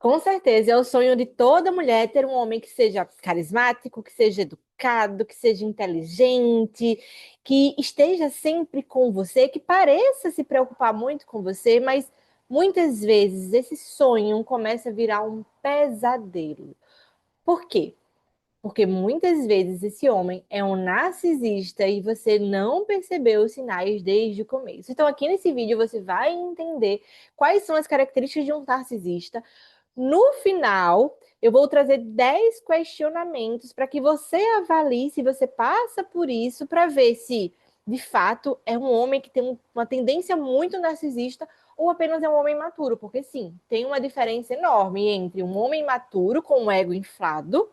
Com certeza, é o sonho de toda mulher ter um homem que seja carismático, que seja educado, que seja inteligente, que esteja sempre com você, que pareça se preocupar muito com você, mas muitas vezes esse sonho começa a virar um pesadelo. Por quê? Porque muitas vezes esse homem é um narcisista e você não percebeu os sinais desde o começo. Então, aqui nesse vídeo você vai entender quais são as características de um narcisista. No final, eu vou trazer 10 questionamentos para que você avalie se você passa por isso, para ver se, de fato, é um homem que tem uma tendência muito narcisista ou apenas é um homem maturo. Porque, sim, tem uma diferença enorme entre um homem maturo com um ego inflado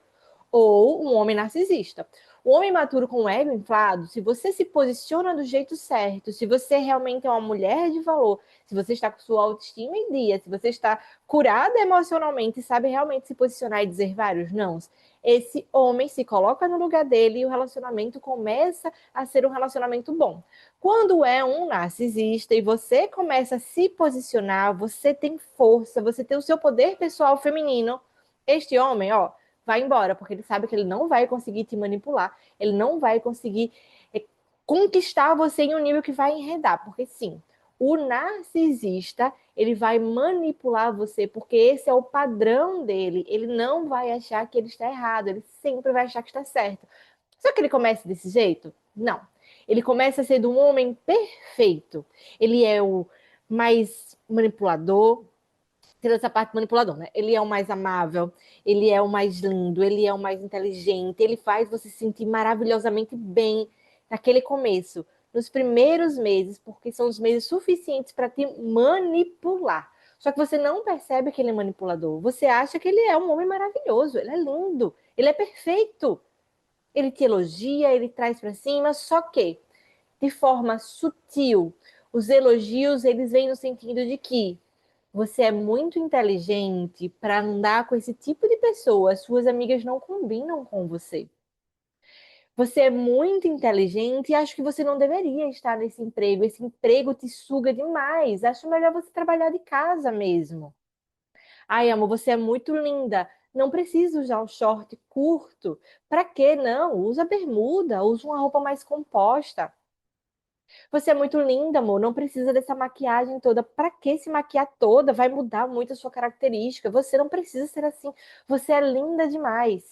ou um homem narcisista. O homem maturo com o ego inflado, se você se posiciona do jeito certo, se você realmente é uma mulher de valor, se você está com sua autoestima em dia, se você está curada emocionalmente e sabe realmente se posicionar e dizer vários nãos, esse homem se coloca no lugar dele e o relacionamento começa a ser um relacionamento bom. Quando é um narcisista e você começa a se posicionar, você tem força, você tem o seu poder pessoal feminino, este homem, ó, vai embora, porque ele sabe que ele não vai conseguir te manipular, ele não vai conseguir conquistar você em um nível que vai enredar, porque sim, o narcisista, ele vai manipular você, porque esse é o padrão dele, ele não vai achar que ele está errado, ele sempre vai achar que está certo. Só que ele começa desse jeito? Não. Ele começa a ser um homem perfeito. Ele é o mais manipulador, tendo essa parte manipuladora, né? Ele é o mais amável, ele é o mais lindo, ele é o mais inteligente, ele faz você se sentir maravilhosamente bem naquele começo, nos primeiros meses, porque são os meses suficientes para te manipular. Só que você não percebe que ele é manipulador. Você acha que ele é um homem maravilhoso, ele é lindo, ele é perfeito. Ele te elogia, ele traz para cima, só que de forma sutil. Os elogios, eles vêm no sentido de que você é muito inteligente para andar com esse tipo de pessoa. Suas amigas não combinam com você. Você é muito inteligente e acho que você não deveria estar nesse emprego. Esse emprego te suga demais. Acho melhor você trabalhar de casa mesmo. Ai, amor, você é muito linda. Não precisa usar um short curto. Para quê? Não, usa bermuda, usa uma roupa mais composta. Você é muito linda, amor. Não precisa dessa maquiagem toda. Pra que se maquiar toda? Vai mudar muito a sua característica. Você não precisa ser assim. Você é linda demais.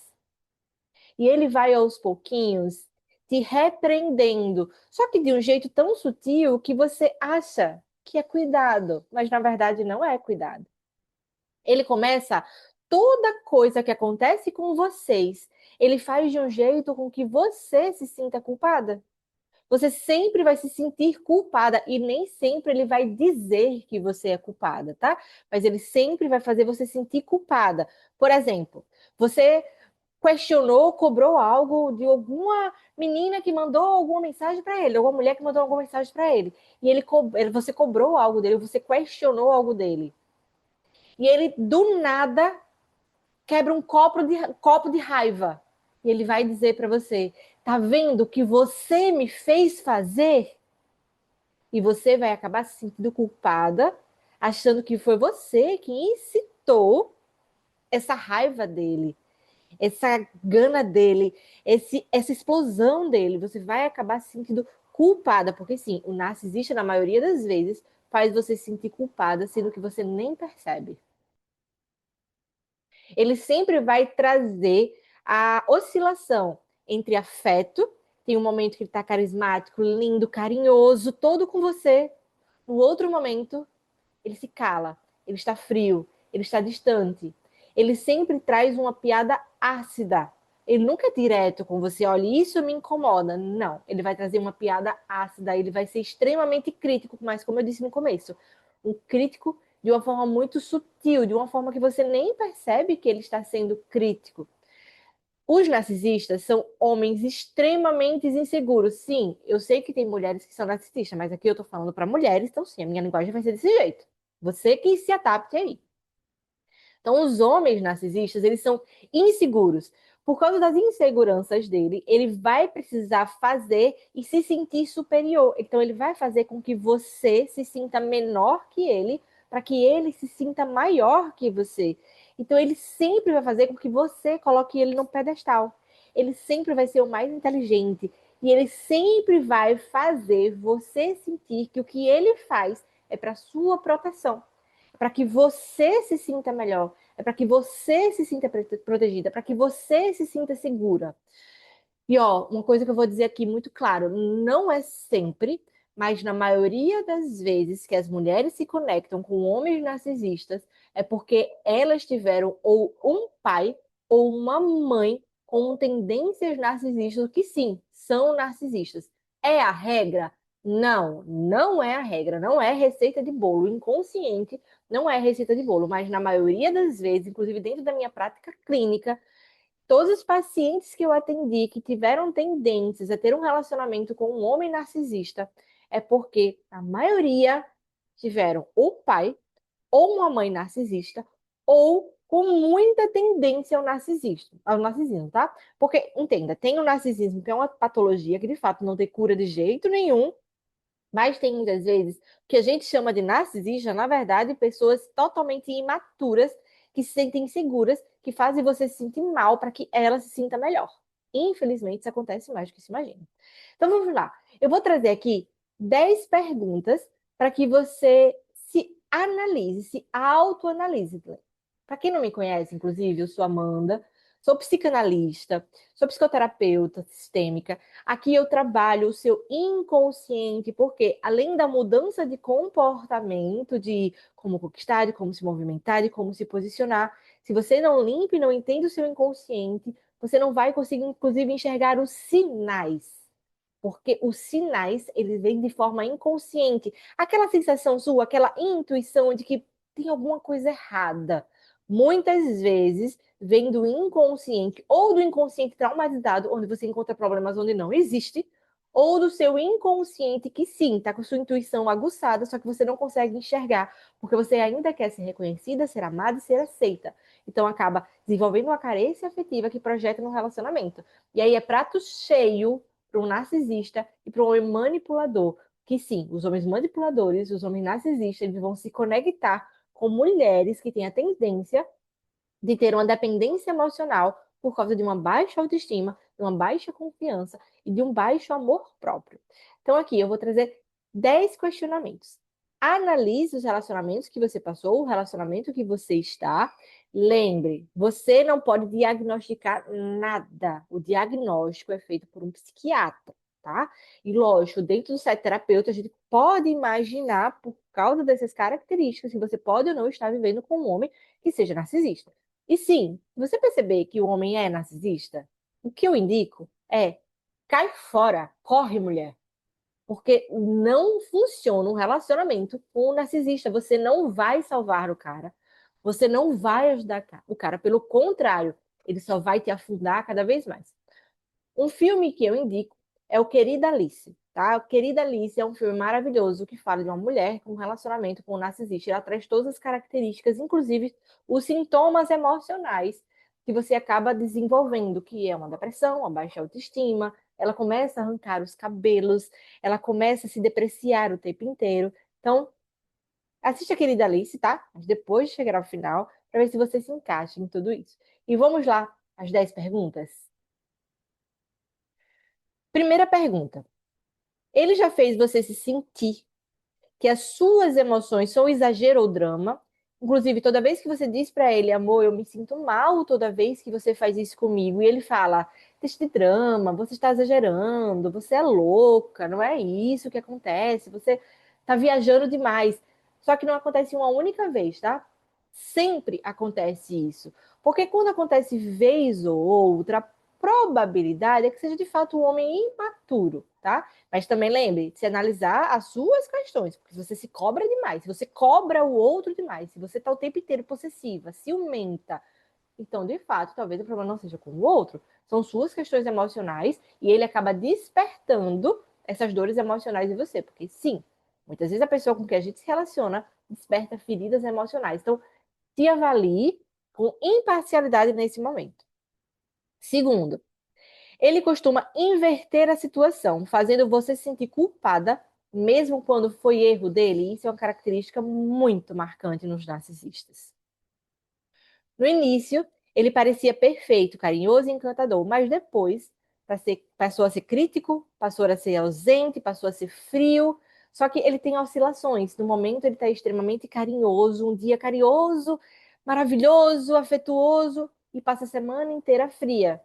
E ele vai aos pouquinhos te repreendendo. Só que de um jeito tão sutil que você acha que é cuidado, mas na verdade não é cuidado. Ele começa toda coisa que acontece com vocês, ele faz de um jeito com que você se sinta culpada. Você sempre vai se sentir culpada e nem sempre ele vai dizer que você é culpada, tá? Mas ele sempre vai fazer você sentir culpada. Por exemplo, você questionou, cobrou algo de alguma menina que mandou alguma mensagem para ele, alguma mulher que mandou alguma mensagem para ele, e você cobrou algo dele, você questionou algo dele. E ele do nada quebra um copo de raiva. E ele vai dizer para você: tá vendo o que você me fez fazer? E você vai acabar se sentindo culpada, achando que foi você que incitou essa raiva dele, essa gana dele, essa explosão dele. Você vai acabar se sentindo culpada, porque sim, o narcisista, na maioria das vezes, faz você se sentir culpada, sendo que você nem percebe. Ele sempre vai trazer a oscilação entre afeto, tem um momento que ele está carismático, lindo, carinhoso, todo com você. No outro momento, ele se cala, ele está frio, ele está distante. Ele sempre traz uma piada ácida. Ele nunca é direto com você, olha, isso me incomoda. Não, ele vai trazer uma piada ácida, ele vai ser extremamente crítico, mas como eu disse no começo, um crítico de uma forma muito sutil, de uma forma que você nem percebe que ele está sendo crítico. Os narcisistas são homens extremamente inseguros. Sim, eu sei que tem mulheres que são narcisistas, mas aqui eu tô falando para mulheres, então sim, a minha linguagem vai ser desse jeito. Você que se adapte aí. Então, os homens narcisistas, eles são inseguros. Por causa das inseguranças dele, ele vai precisar fazer e se sentir superior. Então, ele vai fazer com que você se sinta menor que ele, para que ele se sinta maior que você. Então ele sempre vai fazer com que você coloque ele no pedestal. Ele sempre vai ser o mais inteligente e ele sempre vai fazer você sentir que o que ele faz é para sua proteção, para que você se sinta melhor, é para que você se sinta protegida, para que você se sinta segura. E ó, uma coisa que eu vou dizer aqui muito claro, não é sempre, mas na maioria das vezes que as mulheres se conectam com homens narcisistas, é porque elas tiveram ou um pai ou uma mãe com tendências narcisistas, que sim, são narcisistas. É a regra? Não, não é a regra, não é receita de bolo. Inconsciente não é receita de bolo, mas na maioria das vezes, inclusive dentro da minha prática clínica, todos os pacientes que eu atendi que tiveram tendências a ter um relacionamento com um homem narcisista é porque a maioria tiveram ou pai ou uma mãe narcisista ou com muita tendência ao narcisismo, tá? Porque, entenda, tem o narcisismo que é uma patologia que de fato não tem cura de jeito nenhum, mas tem muitas vezes o que a gente chama de narcisista, na verdade, pessoas totalmente imaturas, que se sentem inseguras, que fazem você se sentir mal para que ela se sinta melhor. Infelizmente, isso acontece mais do que se imagina. Então vamos lá. Eu vou trazer aqui 10 perguntas para que você se analise, se autoanalise. Para quem não me conhece, inclusive, eu sou Amanda, sou psicanalista, sou psicoterapeuta sistêmica. Aqui eu trabalho o seu inconsciente, porque além da mudança de comportamento, de como conquistar, de como se movimentar, de como se posicionar, se você não limpa e não entende o seu inconsciente, você não vai conseguir, inclusive, enxergar os sinais. Porque os sinais, eles vêm de forma inconsciente. Aquela sensação sua, aquela intuição de que tem alguma coisa errada. Muitas vezes vem do inconsciente, ou do inconsciente traumatizado, onde você encontra problemas onde não existe, ou do seu inconsciente que sim, está com sua intuição aguçada, só que você não consegue enxergar, porque você ainda quer ser reconhecida, ser amada e ser aceita. Então acaba desenvolvendo uma carência afetiva que projeta no relacionamento. E aí é prato cheio para um narcisista e para um homem manipulador. Que sim, os homens manipuladores, os homens narcisistas, eles vão se conectar com mulheres que têm a tendência de ter uma dependência emocional por causa de uma baixa autoestima, de uma baixa confiança e de um baixo amor próprio. Então, aqui eu vou trazer 10 questionamentos. Analise os relacionamentos que você passou, o relacionamento que você está. Lembre, você não pode diagnosticar nada. O diagnóstico é feito por um psiquiatra, tá? E lógico, dentro do site terapeuta, a gente pode imaginar, por causa dessas características, que você pode ou não estar vivendo com um homem que seja narcisista. E sim, você perceber que o homem é narcisista, o que eu indico é cai fora, corre, mulher. Porque não funciona um relacionamento com um narcisista. Você não vai salvar o cara. Você não vai ajudar o cara. Pelo contrário, ele só vai te afundar cada vez mais. Um filme que eu indico é o Querida Alice, tá? O Querida Alice é um filme maravilhoso que fala de uma mulher com um relacionamento com um narcisista. Ela traz todas as características, inclusive os sintomas emocionais que você acaba desenvolvendo, que é uma depressão, uma baixa autoestima. Ela começa a arrancar os cabelos, ela começa a se depreciar o tempo inteiro. Então, assiste a Querida Alice, tá? Mas depois de chegar ao final, para ver se você se encaixa em tudo isso. E vamos lá, as 10 perguntas? Primeira pergunta. Ele já fez você se sentir que as suas emoções são exagero ou drama? Inclusive, toda vez que você diz para ele, amor, eu me sinto mal toda vez que você faz isso comigo, e ele fala, deixa de drama, você está exagerando, você é louca, não é isso que acontece, você está viajando demais. Só que não acontece uma única vez, tá? Sempre acontece isso. Porque quando acontece vez ou outra, a probabilidade é que seja de fato um homem imaturo, tá? Mas também lembre de se analisar as suas questões, porque se você se cobra demais, se você cobra o outro demais, se você está o tempo inteiro possessiva, ciumenta, então, de fato, talvez o problema não seja com o outro, são suas questões emocionais e ele acaba despertando essas dores emocionais em você, porque sim, muitas vezes a pessoa com quem a gente se relaciona desperta feridas emocionais. Então, se avalie com imparcialidade nesse momento. Segundo, ele costuma inverter a situação, fazendo você se sentir culpada, mesmo quando foi erro dele. Isso é uma característica muito marcante nos narcisistas. No início, ele parecia perfeito, carinhoso e encantador, mas depois passou a ser crítico, passou a ser ausente, passou a ser frio. Só que ele tem oscilações. No momento, ele está extremamente carinhoso, um dia carinhoso, maravilhoso, afetuoso, e passa a semana inteira fria.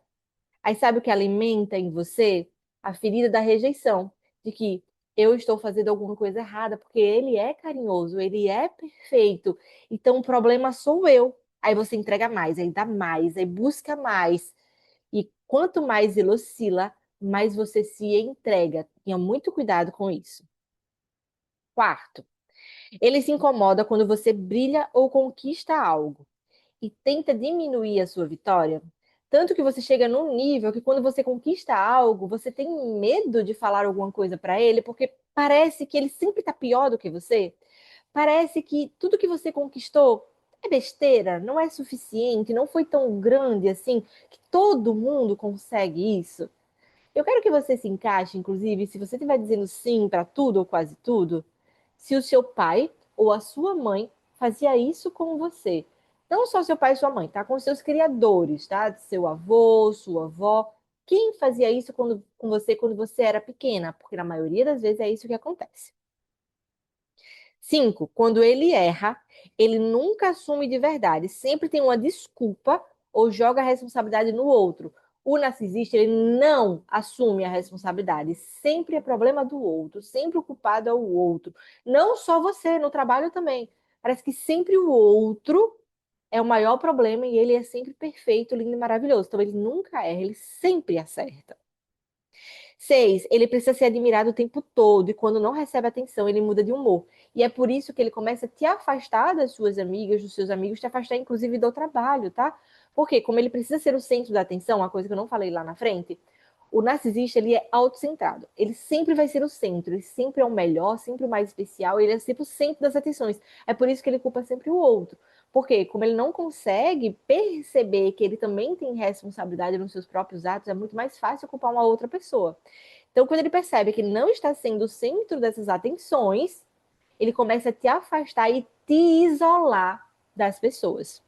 Aí sabe o que alimenta em você? A ferida da rejeição, de que eu estou fazendo alguma coisa errada, porque ele é carinhoso, ele é perfeito. Então o problema sou eu. Aí você entrega mais, aí dá mais, aí busca mais. E quanto mais ele oscila, mais você se entrega. Tenha muito cuidado com isso. Quarto, ele se incomoda quando você brilha ou conquista algo e tenta diminuir a sua vitória, tanto que você chega num nível que quando você conquista algo, você tem medo de falar alguma coisa para ele, porque parece que ele sempre está pior do que você. Parece que tudo que você conquistou é besteira, não é suficiente, não foi tão grande assim, que todo mundo consegue isso. Eu quero que você se encaixe, inclusive, se você estiver dizendo sim para tudo ou quase tudo, se o seu pai ou a sua mãe fazia isso com você. Não só seu pai e sua mãe, tá? Com seus criadores, tá? Seu avô, sua avó. Quem fazia isso com você quando você era pequena? Porque na maioria das vezes é isso que acontece. 5, quando ele erra, ele nunca assume de verdade, sempre tem uma desculpa ou joga a responsabilidade no outro. O narcisista, ele não assume a responsabilidade, sempre é problema do outro, sempre o culpado é o outro. Não só você, no trabalho também. Parece que sempre o outro é o maior problema e ele é sempre perfeito, lindo e maravilhoso. Então ele nunca erra, ele sempre acerta. 6, ele precisa ser admirado o tempo todo e quando não recebe atenção, ele muda de humor. E é por isso que ele começa a te afastar das suas amigas, dos seus amigos, te afastar inclusive do trabalho, tá? Porque como ele precisa ser o centro da atenção, uma coisa que eu não falei lá na frente, o narcisista, ele é autocentrado. Ele sempre vai ser o centro, ele sempre é o melhor, sempre o mais especial, ele é sempre o centro das atenções. É por isso que ele culpa sempre o outro. Porque como ele não consegue perceber que ele também tem responsabilidade nos seus próprios atos, é muito mais fácil culpar uma outra pessoa. Então, quando ele percebe que não está sendo o centro dessas atenções, ele começa a te afastar e te isolar das pessoas.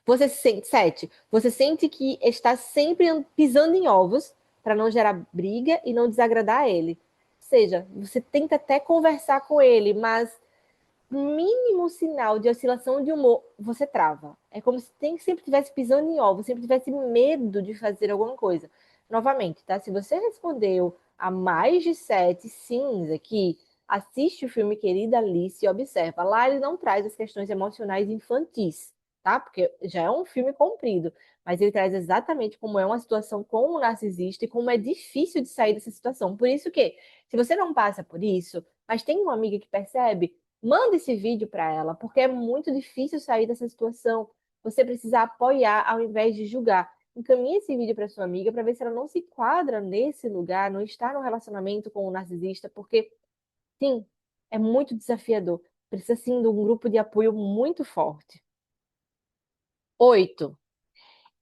Você sente, 7, você sente que está sempre pisando em ovos para não gerar briga e não desagradar a ele. Ou seja, você tenta até conversar com ele, mas mínimo sinal de oscilação de humor, você trava. É como se sempre tivesse pisando em ovos, sempre tivesse medo de fazer alguma coisa. Novamente, tá? Se você respondeu a mais de 7 sims aqui, assiste o filme Querida Alice e observa. Lá ele não traz as questões emocionais infantis, tá? Porque já é um filme comprido, mas ele traz exatamente como é uma situação com o narcisista e como é difícil de sair dessa situação. Por isso que, se você não passa por isso, mas tem uma amiga que percebe, manda esse vídeo para ela, porque é muito difícil sair dessa situação. Você precisa apoiar ao invés de julgar. Encaminhe esse vídeo para sua amiga para ver se ela não se enquadra nesse lugar, não está no relacionamento com o narcisista, porque sim, é muito desafiador. Precisa sim de um grupo de apoio muito forte. 8,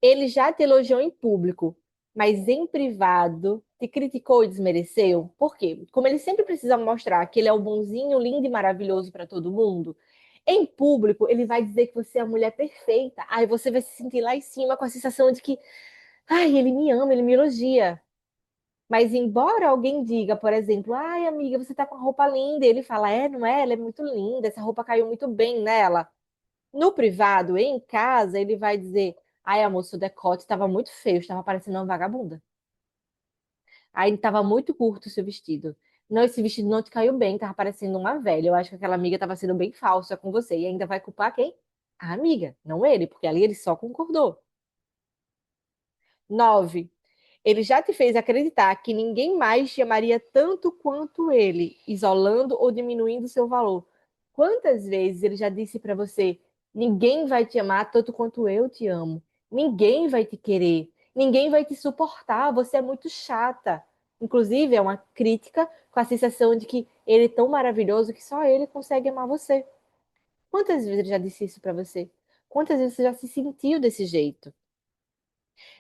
ele já te elogiou em público, mas em privado te criticou e desmereceu. Por quê? Como ele sempre precisa mostrar que ele é o bonzinho, lindo e maravilhoso para todo mundo, em público ele vai dizer que você é a mulher perfeita. Aí você vai se sentir lá em cima com a sensação de que, ai, ele me ama, ele me elogia. Mas embora alguém diga, por exemplo, ai, amiga, você tá com a roupa linda, e ele fala, é, não é? Ela é muito linda, essa roupa caiu muito bem nela. No privado, em casa, ele vai dizer: ai, amor, seu decote estava muito feio, estava parecendo uma vagabunda. Aí estava muito curto o seu vestido. Não, esse vestido não te caiu bem, estava parecendo uma velha. Eu acho que aquela amiga estava sendo bem falsa com você. E ainda vai culpar quem? A amiga, não ele, porque ali ele só concordou. 9, ele já te fez acreditar que ninguém mais te amaria tanto quanto ele, isolando ou diminuindo seu valor. Quantas vezes ele já disse para você: ninguém vai te amar tanto quanto eu te amo. Ninguém vai te querer. Ninguém vai te suportar. Você é muito chata. Inclusive, é uma crítica com a sensação de que ele é tão maravilhoso que só ele consegue amar você. Quantas vezes ele já disse isso para você? Quantas vezes você já se sentiu desse jeito?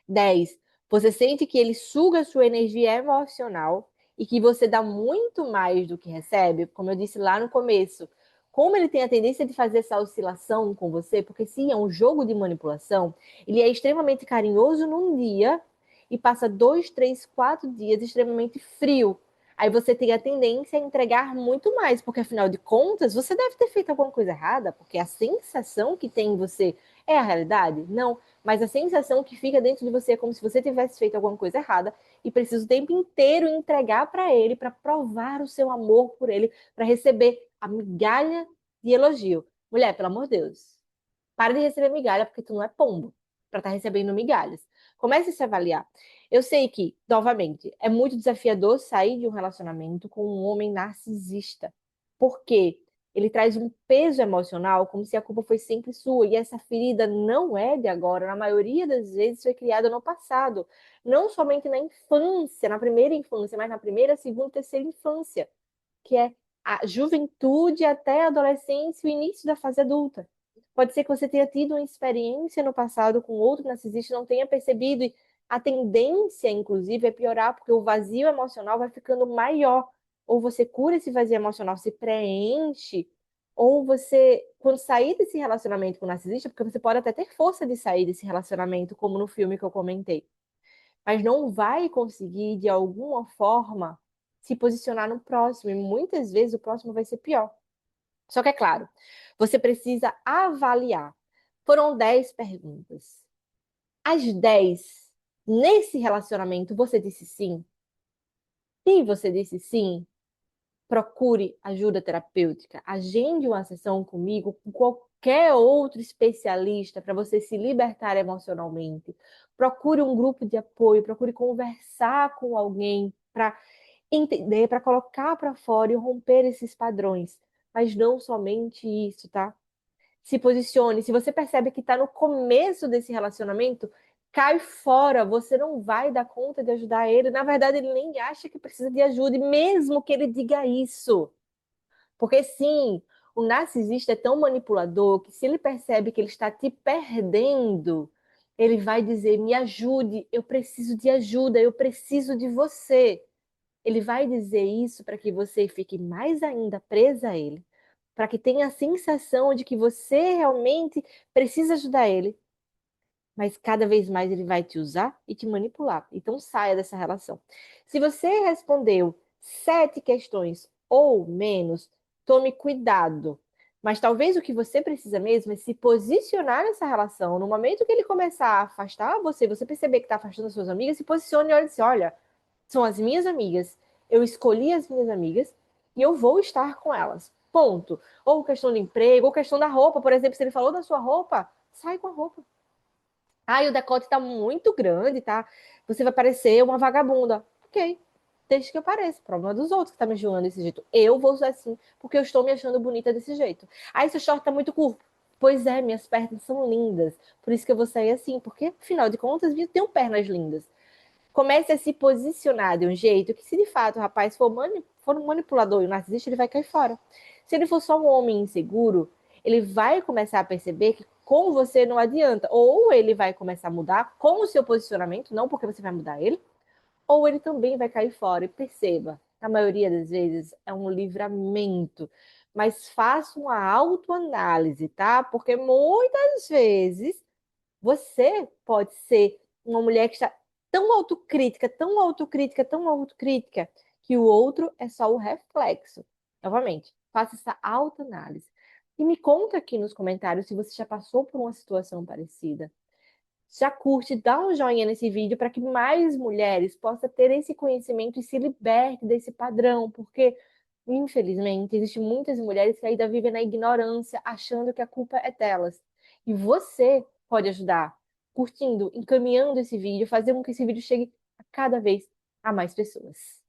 10, você sente que ele suga sua energia emocional e que você dá muito mais do que recebe, como eu disse lá no começo. como ele tem a tendência de fazer essa oscilação com você, porque sim, é um jogo de manipulação, ele é extremamente carinhoso num dia e passa 2, 3, 4 dias extremamente frio. Aí você tem a tendência a entregar muito mais, porque afinal de contas, você deve ter feito alguma coisa errada, porque a sensação que tem em você é a realidade? Não, mas a sensação que fica dentro de você é como se você tivesse feito alguma coisa errada e precisa o tempo inteiro entregar para ele, para provar o seu amor por ele, para receber a migalha de elogio. Mulher, pelo amor de Deus, para de receber migalha, porque tu não é pombo para estar recebendo migalhas. Comece a se avaliar. Eu sei que, novamente, é muito desafiador sair de um relacionamento com um homem narcisista, porque ele traz um peso emocional como se a culpa fosse sempre sua, e essa ferida não é de agora, na maioria das vezes foi criada no passado, não somente na infância, na primeira infância, mas na primeira, segunda, terceira infância, que é a juventude até a adolescência e o início da fase adulta. Pode ser que você tenha tido uma experiência no passado com outro narcisista e não tenha percebido. E a tendência, inclusive, é piorar, porque o vazio emocional vai ficando maior. Ou você cura esse vazio emocional, se preenche, ou você, quando sair desse relacionamento com o narcisista, porque você pode até ter força de sair desse relacionamento, como no filme que eu comentei, mas não vai conseguir, de alguma forma, se posicionar no próximo. E muitas vezes o próximo vai ser pior. Só que é claro, você precisa avaliar. Foram 10 perguntas. As 10 nesse relacionamento, você disse sim? Se você disse sim, procure ajuda terapêutica. Agende uma sessão comigo, com qualquer outro especialista para você se libertar emocionalmente. Procure um grupo de apoio, procure conversar com alguém para entender, para colocar para fora e romper esses padrões. Mas não somente isso, tá? Se posicione. Se você percebe que está no começo desse relacionamento, cai fora. Você não vai dar conta de ajudar ele. Na verdade, ele nem acha que precisa de ajuda, e mesmo que ele diga isso. Porque sim, o narcisista é tão manipulador que se ele percebe que ele está te perdendo, ele vai dizer: me ajude, eu preciso de ajuda, eu preciso de você. Ele vai dizer isso para que você fique mais ainda presa a ele, para que tenha a sensação de que você realmente precisa ajudar ele, mas cada vez mais ele vai te usar e te manipular. Então saia dessa relação. Se você respondeu 7 questões ou menos, tome cuidado. Mas talvez o que você precisa mesmo é se posicionar nessa relação. No momento que ele começar a afastar você, você perceber que está afastando as suas amigas, se posicione e olhe assim: olha, são as minhas amigas. Eu escolhi as minhas amigas e eu vou estar com elas. Ponto. Ou questão de emprego, ou questão da roupa. Por exemplo, se ele falou da sua roupa, sai com a roupa. Ah, e o decote tá muito grande, tá? Você vai parecer uma vagabunda. Ok. Desde que eu pareça. Problema dos outros que tá me julgando desse jeito. Eu vou usar assim, porque eu estou me achando bonita desse jeito. Ah, esse short tá muito curto. Pois é, minhas pernas são lindas. Por isso que eu vou sair assim, porque, afinal de contas, eu tenho pernas lindas. Comece a se posicionar de um jeito que, se de fato o rapaz for um manipulador e um narcisista, ele vai cair fora. Se ele for só um homem inseguro, ele vai começar a perceber que com você não adianta. Ou ele vai começar a mudar com o seu posicionamento, não porque você vai mudar ele, ou ele também vai cair fora. E perceba, na maioria das vezes é um livramento. Mas faça uma autoanálise, tá? Porque muitas vezes você pode ser uma mulher que está tão autocrítica, tão autocrítica, tão autocrítica, que o outro é só o reflexo. Novamente, faça essa autoanálise. E me conta aqui nos comentários se você já passou por uma situação parecida. Já curte, dá um joinha nesse vídeo para que mais mulheres possam ter esse conhecimento e se libertem desse padrão, porque, infelizmente, existem muitas mulheres que ainda vivem na ignorância, achando que a culpa é delas. E você pode ajudar, curtindo, encaminhando esse vídeo, fazendo com que esse vídeo chegue a cada vez a mais pessoas.